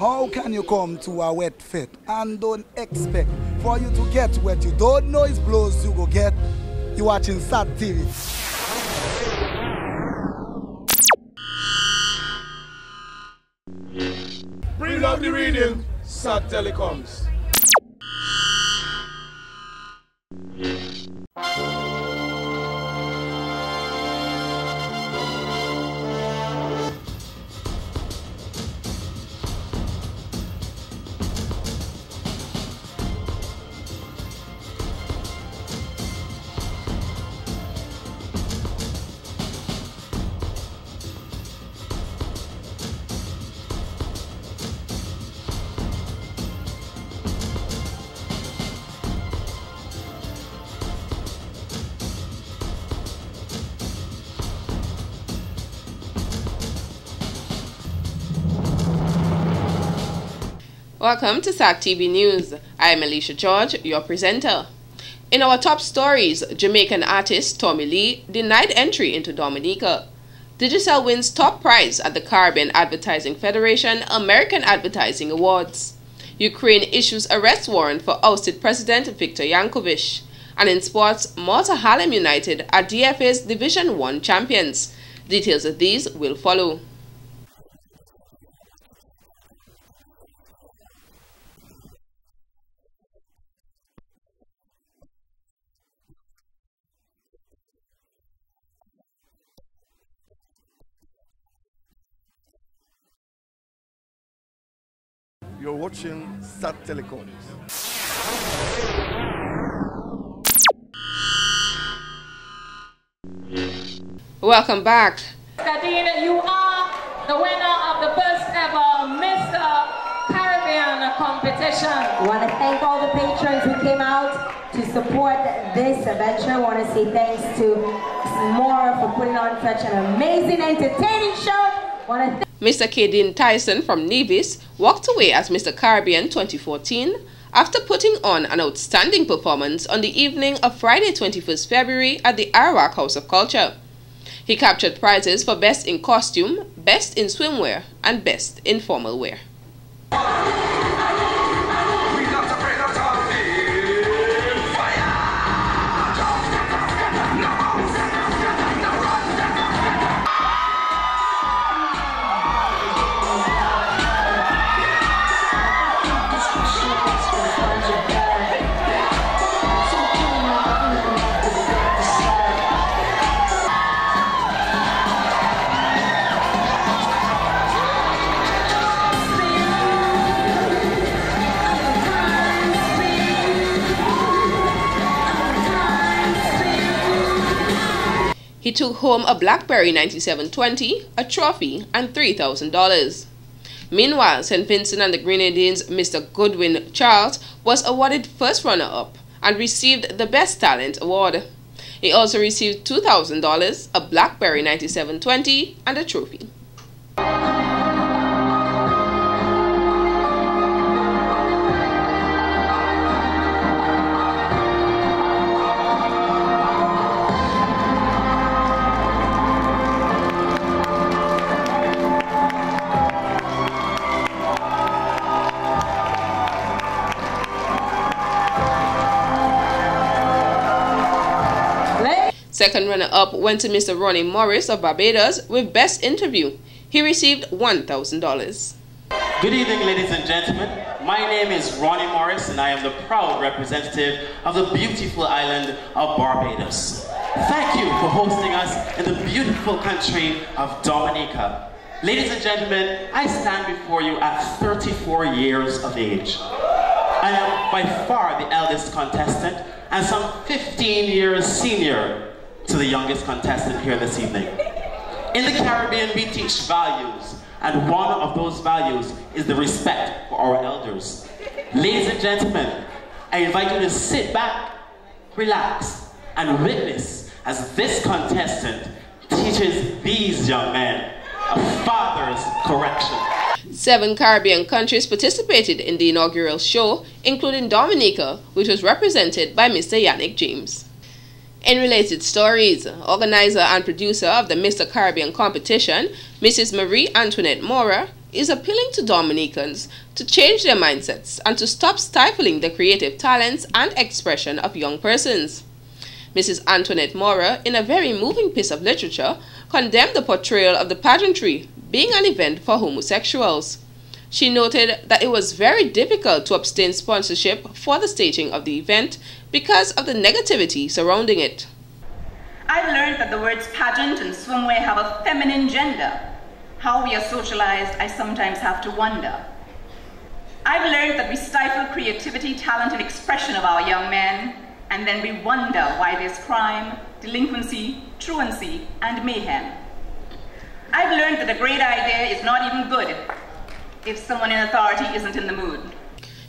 How can you come to a wet fit and don't expect for you to get wet? You don't know it's blows you go get. You watching SAT TV. Bring out the reading, SAT Telecoms. Welcome to SAT TV News. I am Alicia George, your presenter. In our top stories, Jamaican artist Tommy Lee denied entry into Dominica. Digicel wins top prize at the Caribbean Advertising Federation American Advertising Awards. Ukraine issues arrest warrant for ousted President Viktor Yanukovych. And in sports, Malta Harlem United are DFA's Division 1 champions. Details of these will follow. You're watching SAT Telecoms. Welcome back. Kadeen, you are the winner of the first ever Mr. Caribbean competition. I want to thank all the patrons who came out to support this adventure. I want to say thanks to Mora for putting on such an amazing, entertaining show. Mr. Kadeen Tyson from Nevis walked away as Mr. Caribbean 2014 after putting on an outstanding performance on the evening of Friday 21st February at the Arawak House of Culture. He captured prizes for Best in Costume, Best in Swimwear, and Best in Formal Wear. He took home a BlackBerry 9720, a trophy, and $3,000. Meanwhile, St. Vincent and the Grenadines' Mr. Goodwin Charles was awarded first runner-up and received the Best Talent Award. He also received $2,000, a BlackBerry 9720, and a trophy. Second runner-up went to Mr. Ronnie Morris of Barbados with Best Interview. He received $1,000. Good evening, ladies and gentlemen. My name is Ronnie Morris, and I am the proud representative of the beautiful island of Barbados. Thank you for hosting us in the beautiful country of Dominica. Ladies and gentlemen, I stand before you at 34 years of age. I am by far the eldest contestant and some 15 years senior to the youngest contestant here this evening. In the Caribbean, we teach values, and one of those values is the respect for our elders. Ladies and gentlemen, I invite you to sit back, relax, and witness as this contestant teaches these young men a father's correction. 7 Caribbean countries participated in the inaugural show, including Dominica, which was represented by Mr. Yannick James. In related stories, organizer and producer of the Mr. Caribbean competition, Mrs. Marie Antoinette Mora, is appealing to Dominicans to change their mindsets and to stop stifling the creative talents and expression of young persons. Mrs. Antoinette Mora, in a very moving piece of literature, condemned the portrayal of the pageantry being an event for homosexuals. She noted that it was very difficult to obtain sponsorship for the staging of the event because of the negativity surrounding it. I've learned that the words pageant and swimwear have a feminine gender. How we are socialized, I sometimes have to wonder. I've learned that we stifle creativity, talent, and expression of our young men, and then we wonder why there's crime, delinquency, truancy, and mayhem. I've learned that a great idea is not even good if someone in authority isn't in the mood.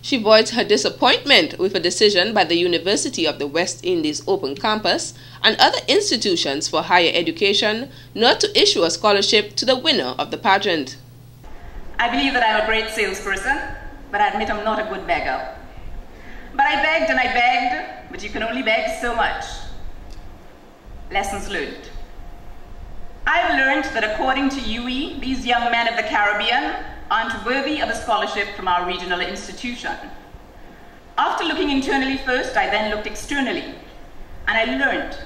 She voiced her disappointment with a decision by the University of the West Indies Open Campus and other institutions for higher education not to issue a scholarship to the winner of the pageant. I believe that I'm a great salesperson, but I admit I'm not a good beggar. But I begged and I begged, but you can only beg so much. Lessons learned. I've learned that according to UE, these young men of the Caribbean aren't worthy of a scholarship from our regional institution. After looking internally first, I then looked externally, and I learned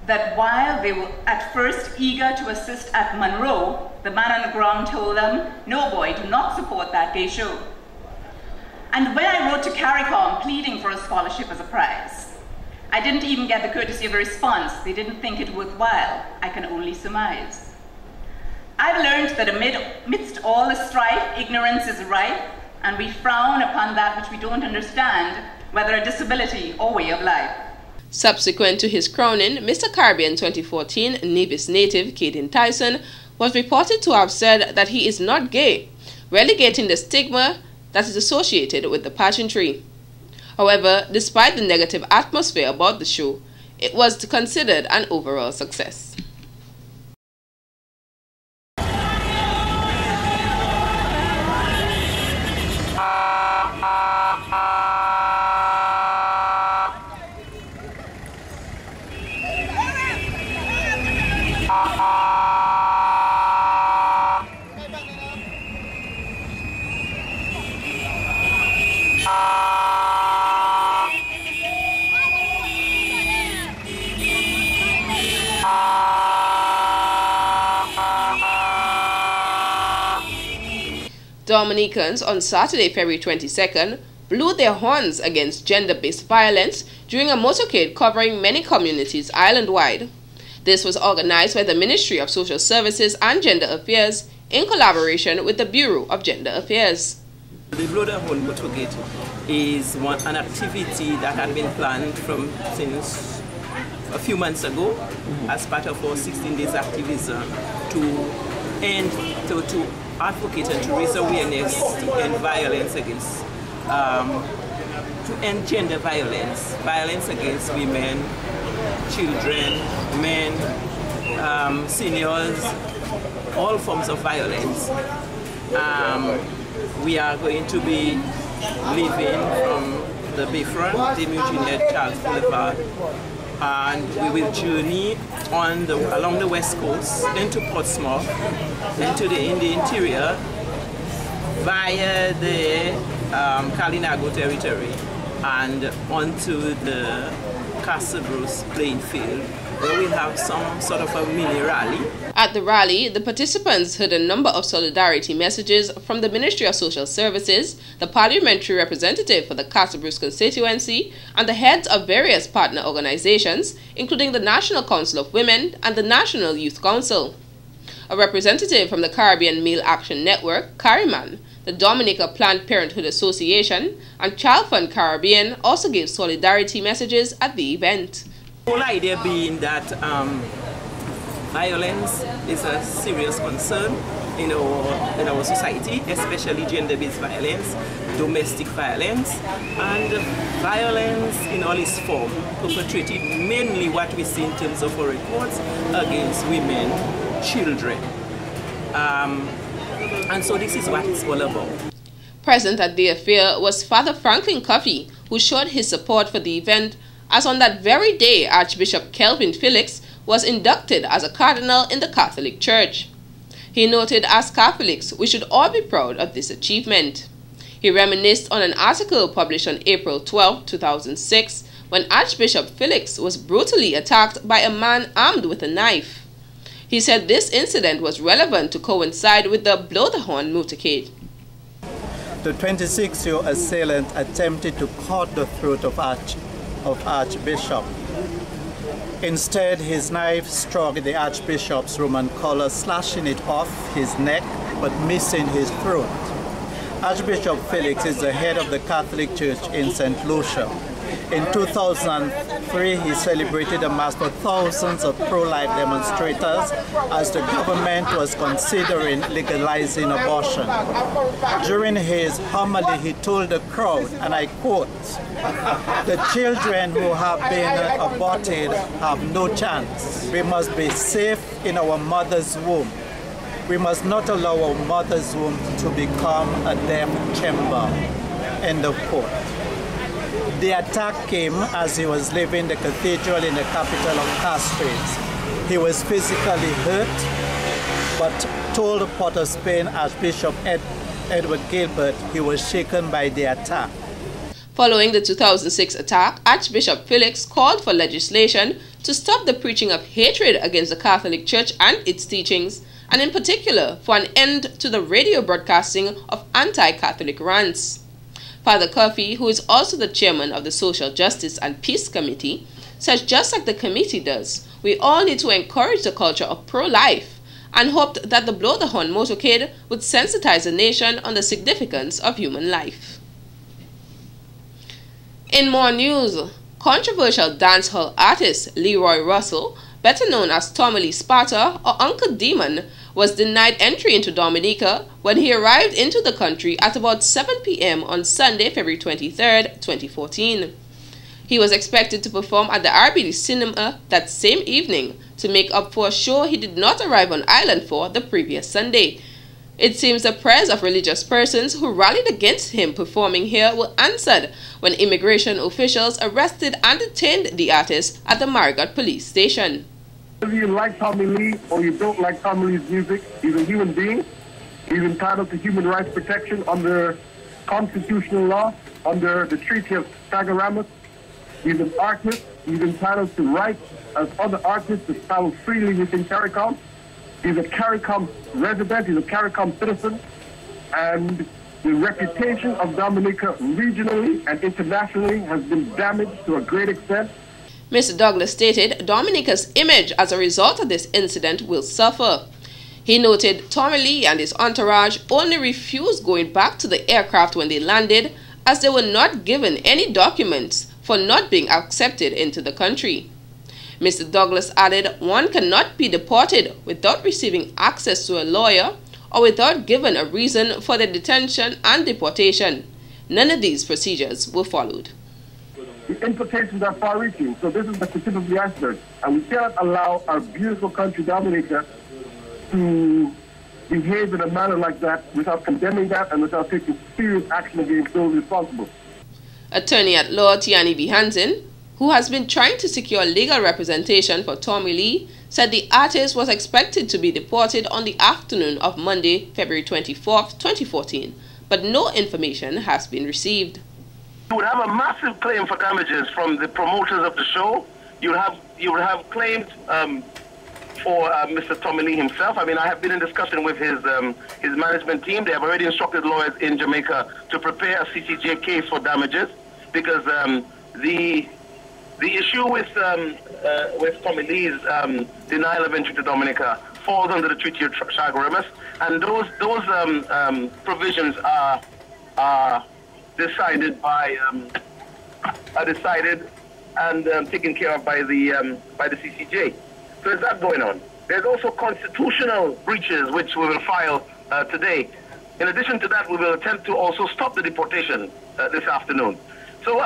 that while they were at first eager to assist at Monroe, the man on the ground told them, "No boy, do not support that gay show." And when I wrote to CARICOM pleading for a scholarship as a prize, I didn't even get the courtesy of a response. They didn't think it worthwhile. I can only surmise. I've learned that amidst all the strife, ignorance is rife, and we frown upon that which we don't understand, whether a disability or way of life. Subsequent to his crowning, Mr. Caribbean 2014 Nevis native Caden Tyson was reported to have said that he is not gay, relegating the stigma that is associated with the pageantry. However, despite the negative atmosphere about the show, it was considered an overall success. Dominicans on Saturday, February 22nd, blew their horns against gender-based violence during a motorcade covering many communities island-wide. This was organized by the Ministry of Social Services and Gender Affairs in collaboration with the Bureau of Gender Affairs. The Blow the Horn motorcade is an activity that had been planned since a few months ago as part of our 16 days activism to advocate and to raise awareness to end violence against, to end gender violence, violence against women, children, men, seniors, all forms of violence. We are going to be leaving from the Bayfront, the Eugenia Charles Boulevard, and we will journey along the west coast, then to Portsmouth, then in the interior via the Kalinago territory and onto the Castle Bruce playing field, where we'll have some sort of a mini rally. At the rally, the participants heard a number of solidarity messages from the Ministry of Social Services, the parliamentary representative for the Castle Bruce constituency, and the heads of various partner organizations, including the National Council of Women and the National Youth Council. A representative from the Caribbean Male Action Network, CARIMAN, the Dominica Planned Parenthood Association, and Child Fund Caribbean also gave solidarity messages at the event. The whole idea being that violence is a serious concern in our society, especially gender-based violence, domestic violence, and violence in all its form, perpetrated mainly what we see in terms of our records against women, children. And so this is what it's all about. Present at the affair was Father Franklin Coffey, who showed his support for the event, as on that very day Archbishop Kelvin Felix was inducted as a cardinal in the Catholic Church. He noted as Catholics, we should all be proud of this achievement. He reminisced on an article published on April 12, 2006, when Archbishop Felix was brutally attacked by a man armed with a knife. He said this incident was relevant to coincide with the Blow the Horn motorcade. The 26-year-old assailant attempted to cut the throat of Archbishop. Instead, his knife struck the Archbishop's Roman collar, slashing it off his neck but missing his throat. Archbishop Felix is the head of the Catholic Church in St. Lucia. In 2003, he celebrated a mass for thousands of pro-life demonstrators as the government was considering legalizing abortion. During his homily, he told the crowd, and I quote, "The children who have been aborted have no chance. We must be safe in our mother's womb. We must not allow our mother's womb to become a death chamber." End of quote. The attack came as he was leaving the cathedral in the capital of Castries. He was physically hurt, but told Port of Spain Archbishop Edward Gilbert he was shaken by the attack. Following the 2006 attack, Archbishop Felix called for legislation to stop the preaching of hatred against the Catholic Church and its teachings, and in particular for an end to the radio broadcasting of anti-Catholic rants. Father Coffey, who is also the chairman of the Social Justice and Peace Committee, says just like the committee does, we all need to encourage the culture of pro-life and hoped that the Blow the Horn motorcade would sensitize the nation on the significance of human life. In more news, controversial dancehall artist Leroy Russell, better known as Tommy Lee Sparta or Uncle Demon, was denied entry into Dominica when he arrived into the country at about 7 p.m. on Sunday, February 23, 2014. He was expected to perform at the RBD Cinema that same evening to make up for a show he did not arrive on island for the previous Sunday. It seems the prayers of religious persons who rallied against him performing here were answered when immigration officials arrested and detained the artist at the Marigot police station. Whether you like Tommy Lee or you don't like Tommy Lee's music, he's a human being. He's entitled to human rights protection under constitutional law, under the Treaty of Sagaramas. He's an artist. He's entitled to rights as other artists to travel freely within CARICOM. He's a CARICOM resident. He's a CARICOM citizen. And the reputation of Dominica regionally and internationally has been damaged to a great extent. Mr. Douglas stated Dominica's image as a result of this incident will suffer. He noted Tommy Lee and his entourage only refused going back to the aircraft when they landed as they were not given any documents for not being accepted into the country. Mr. Douglas added one cannot be deported without receiving access to a lawyer or without given a reason for their detention and deportation. None of these procedures were followed. The implications are far-reaching, so this is the tip of the iceberg. And we cannot allow our beautiful country, Dominica, to behave in a manner like that without condemning that and without taking serious action against those responsible. Attorney at law Tiani V. Hansen, who has been trying to secure legal representation for Tommy Lee, said the artist was expected to be deported on the afternoon of Monday, February 24, 2014, but no information has been received. You would have a massive claim for damages from the promoters of the show. You would have claims for Mr. Tommy Lee himself. I mean, I have been in discussion with his management team. They have already instructed lawyers in Jamaica to prepare a CCJ case for damages because the issue with Tommy Lee's denial of entry to Dominica falls under the Treaty of Sagaramas, and those provisions are decided and taken care of by the CCJ. So there's that going on. There's also constitutional breaches which we will file today. In addition to that, we will attempt to also stop the deportation this afternoon. So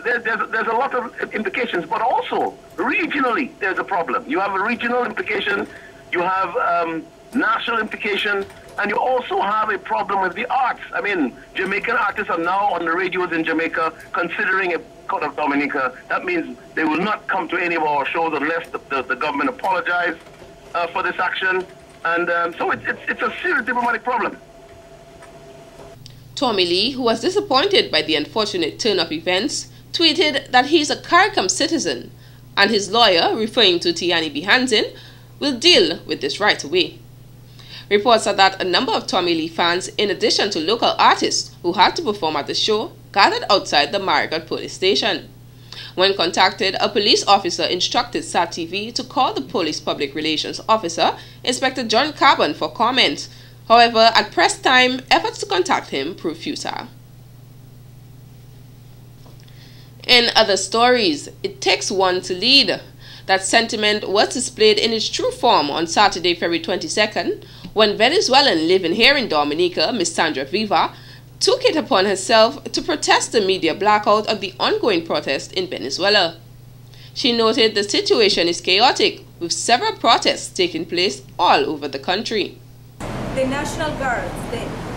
there's a lot of implications, but also regionally there's a problem. You have a regional implication, you have national implication, and you also have a problem with the arts. I mean, Jamaican artists are now on the radios in Jamaica considering a cut of Dominica. That means they will not come to any of our shows unless the government apologizes for this action. And so it's a serious diplomatic problem. Tommy Lee, who was disappointed by the unfortunate turn of events, tweeted that he is a CARICOM citizen and his lawyer, referring to Tiani Bihanzin, will deal with this right away. Reports are that a number of Tommy Lee fans, in addition to local artists who had to perform at the show, gathered outside the Marigot police station. When contacted, a police officer instructed SAT TV to call the police public relations officer, Inspector John Carbon, for comment. However, at press time, efforts to contact him proved futile. In other stories, it takes one to lead. That sentiment was displayed in its true form on Saturday, February 22nd, when Venezuelan living here in Dominica, Ms. Sandra Viva, took it upon herself to protest the media blackout of the ongoing protest in Venezuela. She noted the situation is chaotic, with several protests taking place all over the country. The National Guards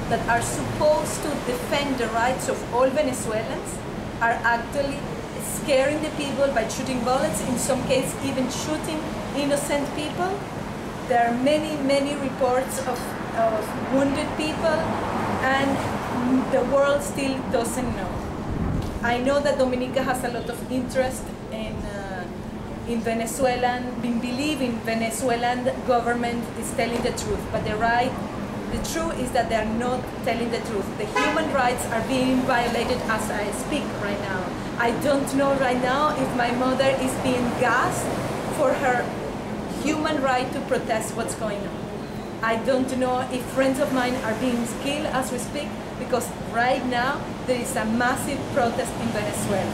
that are supposed to defend the rights of all Venezuelans are actually scaring the people by shooting bullets, in some cases even shooting innocent people. There are many reports of wounded people, and the world still doesn't know. I know that Dominica has a lot of interest in Venezuelan, believing Venezuelan government is telling the truth, but the truth is that they are not telling the truth. The human rights are being violated as I speak right now. I don't know right now if my mother is being gassed for her human right to protest what's going on. I don't know if friends of mine are being killed as we speak, because right now there is a massive protest in Venezuela.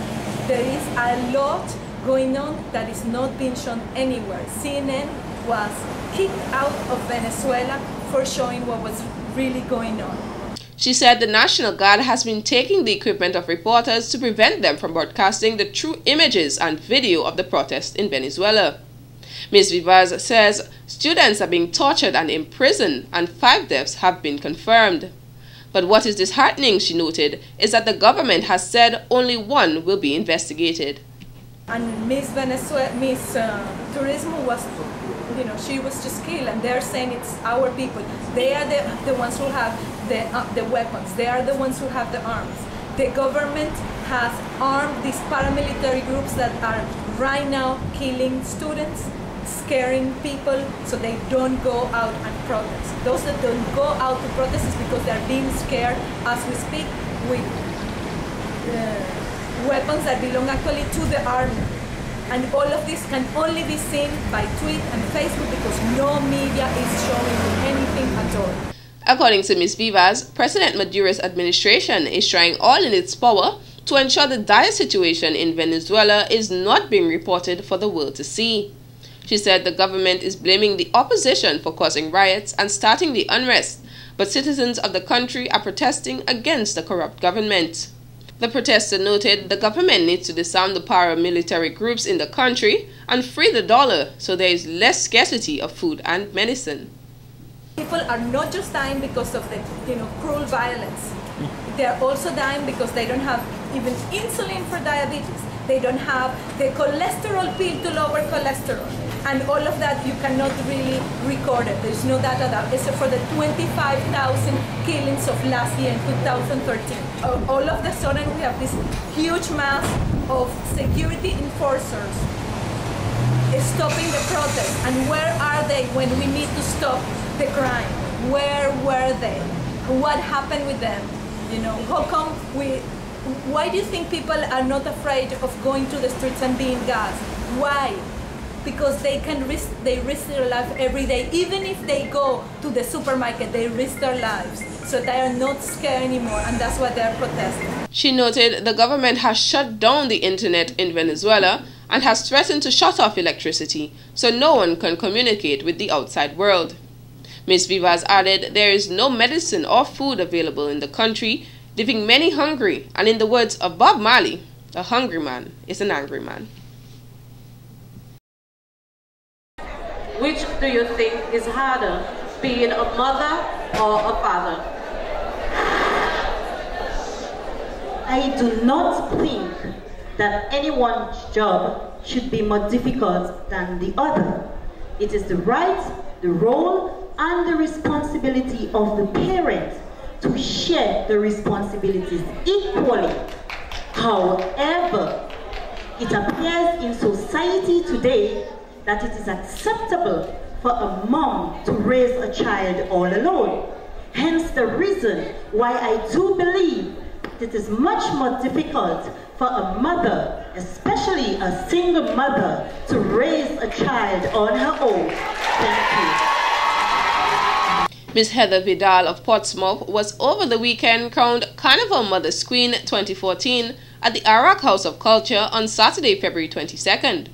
There is a lot going on that is not being shown anywhere. CNN was kicked out of Venezuela for showing what was really going on. She said the National Guard has been taking the equipment of reporters to prevent them from broadcasting the true images and video of the protest in Venezuela. Ms. Vivaz says students are being tortured and imprisoned, and 5 deaths have been confirmed. But what is disheartening, she noted, is that the government has said only 1 will be investigated. And Miss Turismo was, she was just killed, and they're saying it's our people. They are the ones who have the weapons. They are the ones who have the arms. The government has armed these paramilitary groups that are right now killing students, scaring people so they don't go out and protest. Those that don't go out to protest is because they're being scared as we speak with weapons that belong actually to the army. And all of this can only be seen by tweet and Facebook because no media is showing anything at all. According to Ms. Vivas, President Maduro's administration is trying all in its power to ensure the dire situation in Venezuela is not being reported for the world to see. She said the government is blaming the opposition for causing riots and starting the unrest, but citizens of the country are protesting against the corrupt government. The protester noted the government needs to disarm the paramilitary groups in the country and free the dollar so there is less scarcity of food and medicine. People are not just dying because of the cruel violence. They are also dying because they don't have even insulin for diabetes. They don't have the cholesterol pill to lower cholesterol. And all of that you cannot really record it. There's no data that, except for the 25,000 killings of last year in 2013. All of the sudden we have this huge mass of security enforcers stopping the protest. And where are they when we need to stop the crime? Where were they? What happened with them? How come why do you think people are not afraid of going to the streets and being gassed? Why? Because they risk their life every day. Even if they go to the supermarket, they risk their lives. So they are not scared anymore, and that's why they are protesting. She noted the government has shut down the internet in Venezuela and has threatened to shut off electricity so no one can communicate with the outside world. Ms. Vivas added there is no medicine or food available in the country, leaving many hungry, and in the words of Bob Marley, a hungry man is an angry man. Which do you think is harder, being a mother or a father? I do not think that anyone's job should be more difficult than the other. It is the right, the role and the responsibility of the parent to share the responsibilities equally. However, it appears in society today that it is acceptable for a mom to raise a child all alone. Hence the reason why I do believe it is much more difficult for a mother, especially a single mother, to raise a child on her own. Thank you. Ms. Heather Vidal of Portsmouth was over the weekend crowned Carnival Mother Queen 2014 at the Arak House of Culture on Saturday, February 22nd.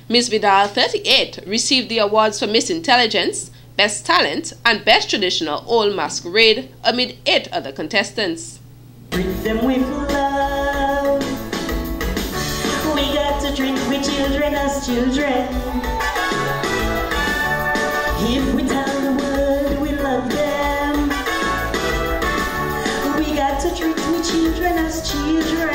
Ms. Vidal, 38, received the awards for Miss Intelligence, Best Talent, and Best Traditional Old Masquerade amid 8 other contestants. Treat them with love. We got to treat we children as children. If we tell the world we love them, we got to treat we children as children.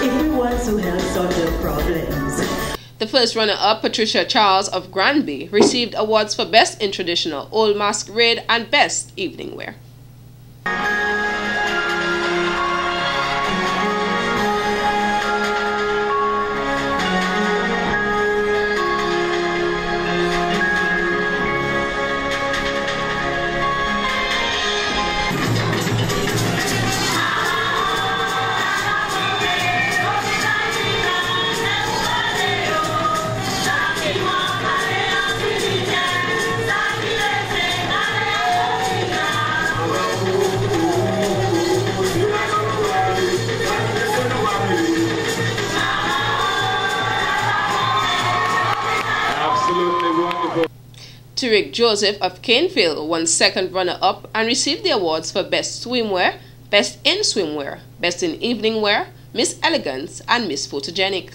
If we want to help solve their problems. The first runner-up, Patricia Charles of Granby, received awards for Best in Traditional Old Masquerade and Best Evening Wear. Tariq Joseph of Canefield won second runner-up and received the awards for Best Swimwear, Best in Swimwear, Best in Evening Wear, Miss Elegance, and Miss Photogenic.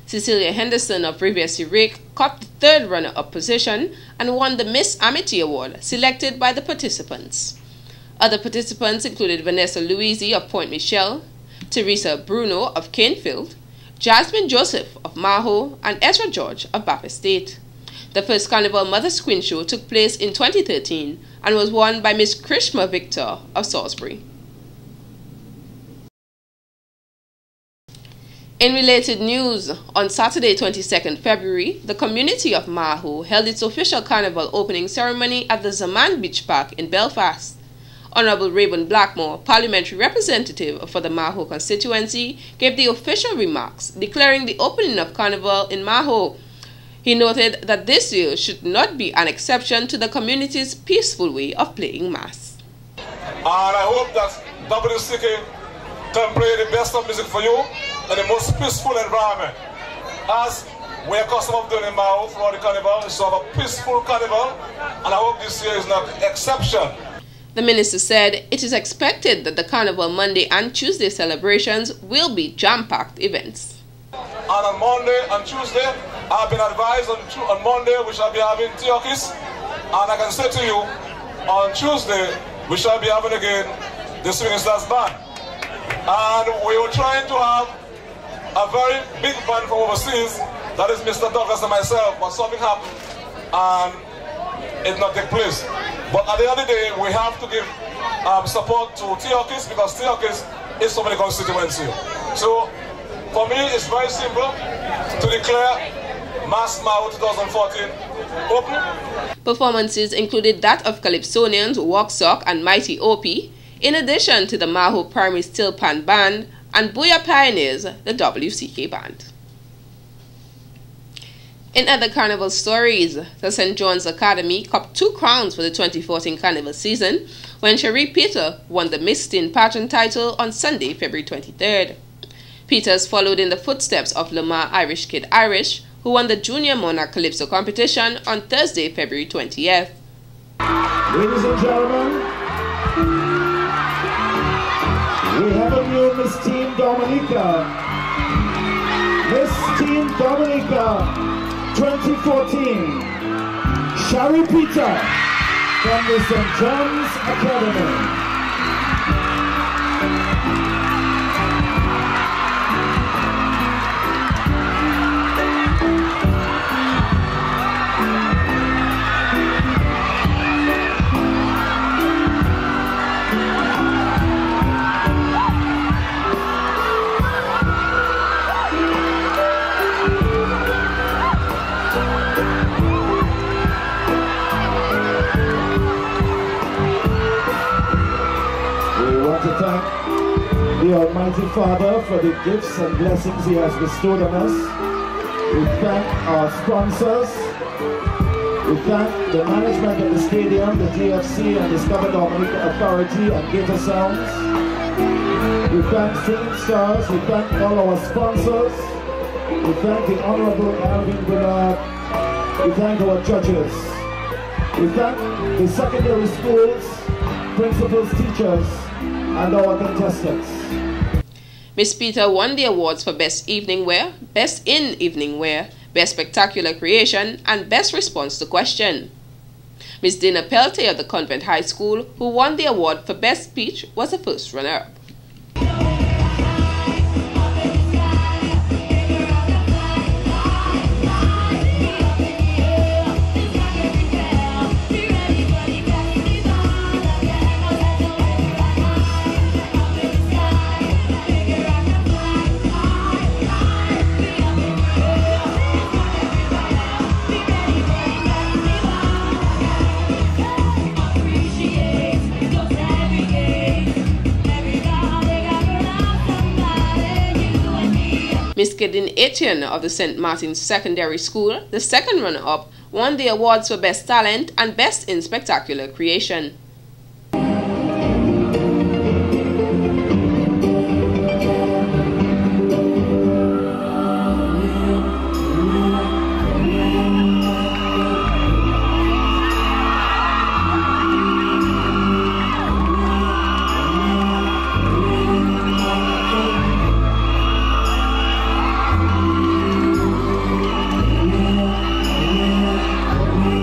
Cecilia Henderson of Riviera Rick caught the third runner-up position and won the Miss Amity Award, selected by the participants. Other participants included Vanessa Louisi of Point Michel, Teresa Bruno of Canefield, Jasmine Joseph of Maho, and Ezra George of Bath Estate. The first Carnival Mother Queen show took place in 2013 and was won by Miss Krishma Victor of Salisbury. In related news, on Saturday 22nd February, the community of Maho held its official carnival opening ceremony at the Zaman Beach Park in Belfast. Honorable Rayburn Blackmore, parliamentary representative for the Maho constituency, gave the official remarks declaring the opening of carnival in Maho. He noted that this year should not be an exception to the community's peaceful way of playing mass. And I hope that WCK can play the best of music for you in the most peaceful environment. As we are accustomed of doing in Maho throughout the carnival, it's sort of a peaceful carnival, and I hope this year is not an exception. The minister said it is expected that the Carnival Monday and Tuesday celebrations will be jam-packed events. And on Monday and Tuesday, I've been advised on Monday we shall be having Teokis, and I can say to you, on Tuesday we shall be having again the Swinging Stars Band. And we were trying to have a very big band from overseas, that is Mr. Douglas and myself, but something happened and it did not take place. But at the end of the day, we have to give support to Teokis because Teokis is from the constituency. So for me, it's very simple to declare Mass Maho 2014 open. Performances included that of Calypsonians, Walk Sock, and Mighty OP, in addition to the Maho Primary Steel Pan Band and Booyah Pioneers, the WCK Band. In other carnival stories, the St. John's Academy copped 2 crowns for the 2014 carnival season when Cherie Peter won the Miss Teen pageant title on Sunday, February 23rd. Peters followed in the footsteps of Lamar Irish Kid Irish, who won the Junior Monarch Calypso competition on Thursday, February 20th. Ladies and gentlemen, Miss Team Dominica. Miss Team Dominica 2014, Shari Peter from the St. John's Academy. To thank the Almighty Father for the gifts and blessings He has bestowed on us. We thank our sponsors. We thank the management of the stadium, the GFC and Discover Dominica Authority and Gator Sounds. We thank Singing Stars. We thank all our sponsors. We thank the Honorable Alvin Bernard. We thank our judges. We thank the secondary schools, principals, teachers, and our contestants. Miss Peter won the awards for Best Evening Wear, Best in Evening Wear, Best Spectacular Creation, and Best Response to Question. Miss Dana Peltier of the Convent High School, who won the award for Best Speech, was the first runner-up. Miss Gideon Etienne of the St. Martin's Secondary School, the second runner-up, won the awards for Best Talent and Best in Spectacular Creation.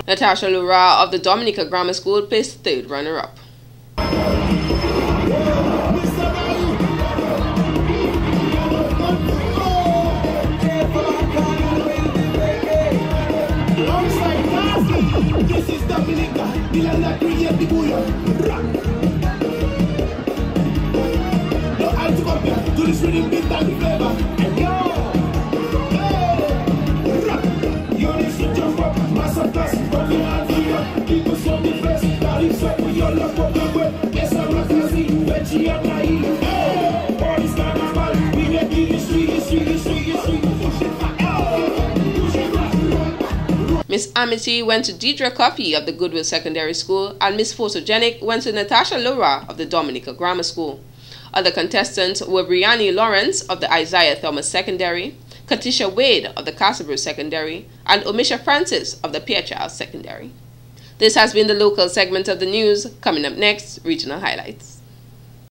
Natasha Lura of the Dominica Grammar School placed third runner-up. Miss Amity went to Deidre Coffey of the Goodwill Secondary School, and Miss Photogenic went to Natasha Lura of the Dominica Grammar School. Other contestants were Brianni Lawrence of the Isaiah Thomas Secondary, Katisha Wade of the Castleboro Secondary, and Omisha Francis of the Pierre Secondary. This has been the local segment of the news. Coming up next, regional highlights.